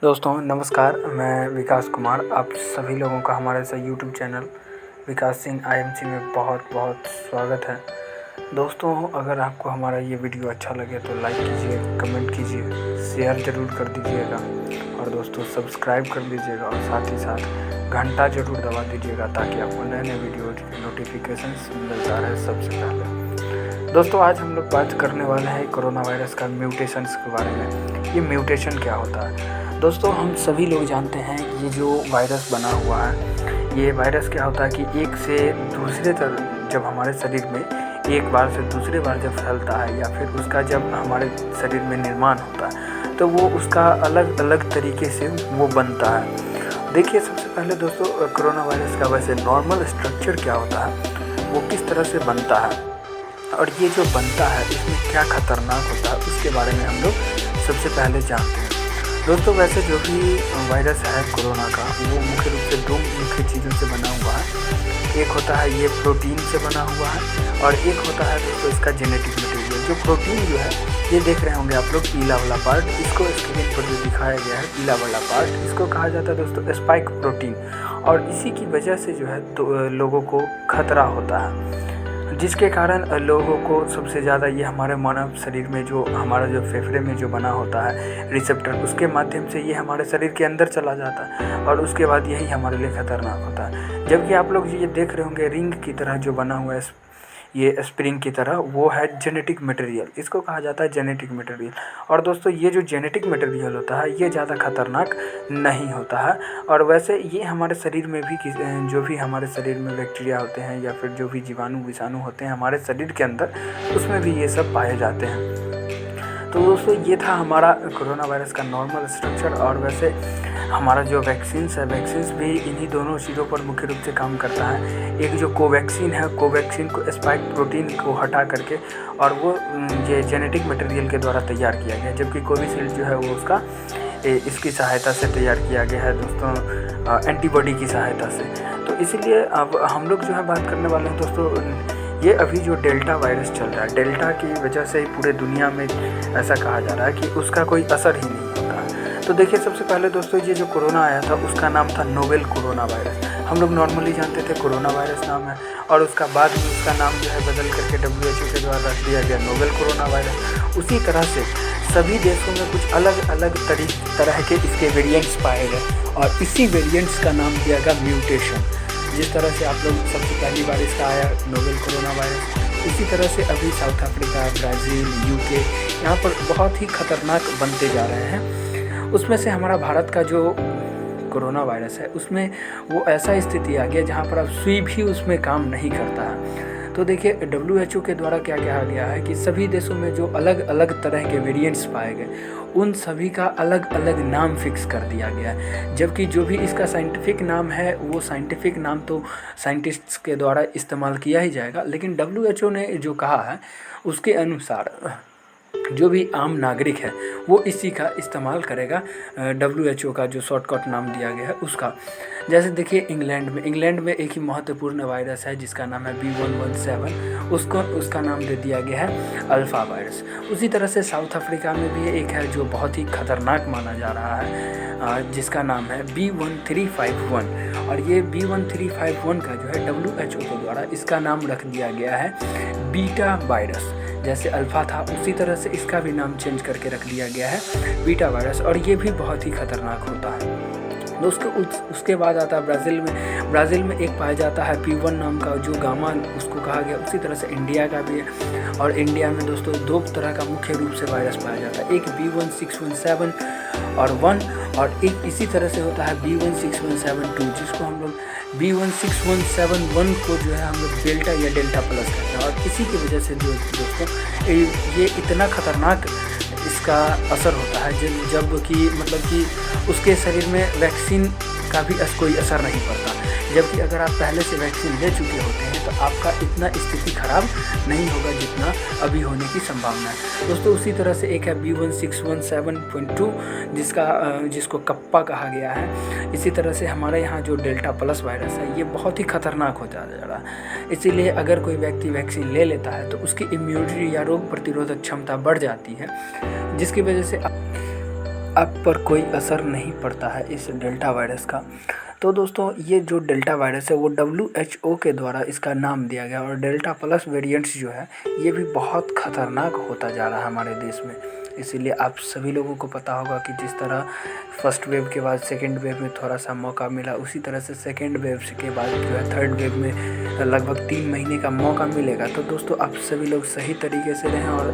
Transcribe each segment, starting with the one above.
दोस्तों नमस्कार, मैं विकास कुमार। आप सभी लोगों का हमारे से यूट्यूब चैनल विकास सिंह आईएमसी में बहुत बहुत स्वागत है। दोस्तों, अगर आपको हमारा ये वीडियो अच्छा लगे तो लाइक कीजिए, कमेंट कीजिए, शेयर ज़रूर कर दीजिएगा और दोस्तों सब्सक्राइब कर लीजिएगा और साथ ही साथ घंटा ज़रूर दबा दीजिएगा ताकि आपको नए नए वीडियो के नोटिफिकेशंस मिलता रहे सबसे पहले। दोस्तों, आज हम लोग बात करने वाले हैं कोरोना वायरस का म्यूटेशंस के बारे में। ये म्यूटेशन क्या होता है? दोस्तों, हम सभी लोग जानते हैं कि ये जो वायरस बना हुआ है, ये वायरस क्या होता है कि एक से दूसरे तरह जब हमारे शरीर में एक बार से दूसरे बार जब फैलता है या फिर उसका जब हमारे शरीर में निर्माण होता है तो वो उसका अलग अलग तरीके से वो बनता है। देखिए, सबसे पहले दोस्तों कोरोना वायरस का वैसे नॉर्मल स्ट्रक्चर क्या होता है, वो किस तरह से बनता है और ये जो बनता है इसमें क्या खतरनाक होता है उसके बारे में हम लोग सबसे पहले जानते हैं। दोस्तों, वैसे जो भी वायरस है कोरोना का, वो मुख्य रूप से दो मुख्य चीज़ों से बना हुआ है। एक होता है ये प्रोटीन से बना हुआ है और एक होता है दोस्तों इसका जेनेटिक मटेरियल। जो प्रोटीन जो है, ये देख रहे होंगे आप लोग पीला वाला पार्ट, इसको स्क्रीन पर जो दिखाया गया है पीला वाला पार्ट, इसको कहा जाता है दोस्तों स्पाइक प्रोटीन। और इसी की वजह से जो है लोगों को खतरा होता है, जिसके कारण लोगों को सबसे ज़्यादा ये हमारे मानव शरीर में जो हमारा जो फेफड़े में जो बना होता है रिसेप्टर, उसके माध्यम से ये हमारे शरीर के अंदर चला जाता है और उसके बाद यही हमारे लिए ख़तरनाक होता है। जबकि आप लोग ये देख रहे होंगे रिंग की तरह जो बना हुआ है, ये स्प्रिंग की तरह, वो है जेनेटिक मटेरियल, इसको कहा जाता है जेनेटिक मटेरियल। और दोस्तों ये जो जेनेटिक मटेरियल होता है ये ज़्यादा खतरनाक नहीं होता है। और वैसे ये हमारे शरीर में भी जो भी हमारे शरीर में बैक्टीरिया होते हैं या फिर जो भी जीवाणु विषाणु होते हैं हमारे शरीर के अंदर, उसमें भी ये सब पाए जाते हैं। तो दोस्तों ये था हमारा कोरोना वायरस का नॉर्मल स्ट्रक्चर। और वैसे हमारा जो वैक्सीन्स है, वैक्सीन्स भी इन्हीं दोनों चीज़ों पर मुख्य रूप से काम करता है। एक जो कोवैक्सीन है, कोवैक्सीन को स्पाइक प्रोटीन को हटा करके और वो ये जेनेटिक मटेरियल के द्वारा तैयार किया गया, जबकि कोविशील्ड जो है वो उसका इसकी सहायता से तैयार किया गया है दोस्तों, एंटीबॉडी की सहायता से। तो इसीलिए अब हम लोग जो है बात करने वाले हैं दोस्तों, ये अभी जो डेल्टा वायरस चल रहा है, डेल्टा की वजह से ही पूरे दुनिया में ऐसा कहा जा रहा है कि उसका कोई असर ही नहीं होता है। तो देखिए, सबसे पहले दोस्तों ये जो कोरोना आया था उसका नाम था नोवेल कोरोना वायरस। हम लोग नॉर्मली जानते थे कोरोना वायरस नाम है, और उसका बाद में उसका नाम जो है बदल करके WHO के द्वारा रख दिया गया नोवेल कोरोना वायरस। उसी तरह से सभी देशों में कुछ अलग अलग तरह के इसके वेरिएंट्स पाए गए और इसी वेरिएंट्स का नाम दिया गया म्यूटेशन। जिस तरह से आप लोग सबसे पहली बार इसका आया नोवेल कोरोना वायरस, इसी तरह से अभी साउथ अफ्रीका, ब्राज़ील, UK यहाँ पर बहुत ही खतरनाक बनते जा रहे हैं। उसमें से हमारा भारत का जो कोरोना वायरस है उसमें वो ऐसा स्थिति आ गया जहाँ पर अब सुई भी उसमें काम नहीं करता है। तो देखिए, WHO के द्वारा क्या कहा गया है कि सभी देशों में जो अलग अलग तरह के वेरिएंट्स पाए गए उन सभी का अलग अलग नाम फिक्स कर दिया गया है। जबकि जो भी इसका साइंटिफिक नाम है वो साइंटिफिक नाम तो साइंटिस्ट्स के द्वारा इस्तेमाल किया ही जाएगा, लेकिन WHO ने जो कहा है उसके अनुसार जो भी आम नागरिक है वो इसी का इस्तेमाल करेगा, WHO का जो शॉर्टकट नाम दिया गया है उसका। जैसे देखिए, इंग्लैंड में एक ही महत्वपूर्ण वायरस है जिसका नाम है B117, उसका नाम दे दिया गया है अल्फ़ा वायरस। उसी तरह से साउथ अफ्रीका में भी एक है जो बहुत ही खतरनाक माना जा रहा है, जिसका नाम है B1351। और ये B1351 का जो है WHO के द्वारा इसका नाम रख दिया गया है बीटा वायरस। जैसे अल्फ़ा था उसी तरह से इसका भी नाम चेंज करके रख दिया गया है बीटा वायरस, और ये भी बहुत ही खतरनाक होता है दोस्तों। उसके बाद आता है ब्राज़ील में एक पाया जाता है P1 नाम का, जो गामा उसको कहा गया। उसी तरह से इंडिया का भी है, और इंडिया में दोस्तों दो तरह का मुख्य रूप से वायरस पाया जाता है, एक B1617 और 1, और एक इसी तरह से होता है B16172, जिसको हम लोग B16171 को जो है हम लोग डेल्टा या डेल्टा प्लस कहते हैं। और इसी की वजह से जो दोस्तों ये इतना खतरनाक इसका असर होता है जब कि मतलब कि उसके शरीर में वैक्सीन का भी कोई असर नहीं पड़ता। जबकि अगर आप पहले से वैक्सीन ले चुके होते हैं तो आपका इतना स्थिति खराब नहीं होगा जितना अभी होने की संभावना है दोस्तों। उसी तरह से एक है B1617.2 जिसको कप्पा कहा गया है। इसी तरह से हमारे यहाँ जो डेल्टा प्लस वायरस है ये बहुत ही खतरनाक हो जा रहा है। इसीलिए अगर कोई व्यक्ति वैक्सीन ले लेता है तो उसकी इम्यूनिटी या रोग प्रतिरोधक क्षमता बढ़ जाती है, जिसकी वजह से आप पर कोई असर नहीं पड़ता है इस डेल्टा वायरस का। तो दोस्तों ये जो डेल्टा वायरस है वो WHO के द्वारा इसका नाम दिया गया, और डेल्टा प्लस वेरिएंट्स जो है ये भी बहुत ख़तरनाक होता जा रहा है हमारे देश में। इसीलिए आप सभी लोगों को पता होगा कि जिस तरह फर्स्ट वेव के बाद सेकेंड वेव में थोड़ा सा मौका मिला, उसी तरह से सेकेंड वेव के बाद जो है थर्ड वेव में लगभग 3 महीने का मौका मिलेगा। तो दोस्तों आप सभी लोग सही तरीके से रहें और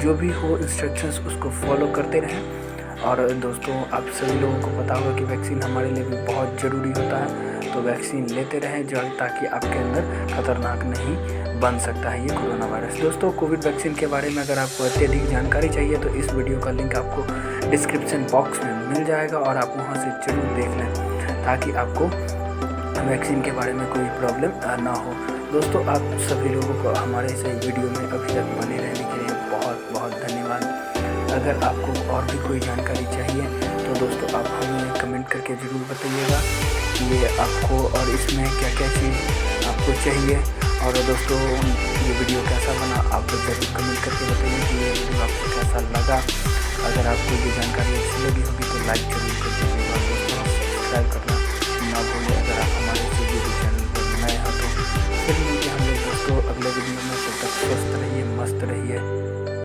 जो भी हो इंस्ट्रक्शंस उसको फॉलो करते रहें। और दोस्तों आप सभी लोगों को पता होगा कि वैक्सीन हमारे लिए भी बहुत ज़रूरी होता है, तो वैक्सीन लेते रहें जो ताकि आपके अंदर खतरनाक नहीं बन सकता है ये कोरोना वायरस। दोस्तों कोविड वैक्सीन के बारे में अगर आपको अत्यधिक जानकारी चाहिए तो इस वीडियो का लिंक आपको डिस्क्रिप्शन बॉक्स में मिल जाएगा, और आप वहां से ज़रूर देख लें ताकि आपको वैक्सीन के बारे में कोई प्रॉब्लम ना हो। दोस्तों आप सभी लोगों को हमारे इस वीडियो में अभी तक बने रहने के लिए बहुत बहुत धन्यवाद। अगर आपको और भी कोई जानकारी चाहिए तो दोस्तों आप हमें कमेंट करके ज़रूर बताइएगा कि ये आपको और इसमें क्या क्या चीज़ आपको चाहिए। और दोस्तों ये वीडियो कैसा बना आप ज़रूर कमेंट करके बताइए कि ये वीडियो आपको कैसा लगा। अगर आपको ये जानकारी अच्छी लगी होगी तो लाइक ज़रूर कर दीजिएगा, दोस्तों सब्सक्राइब कर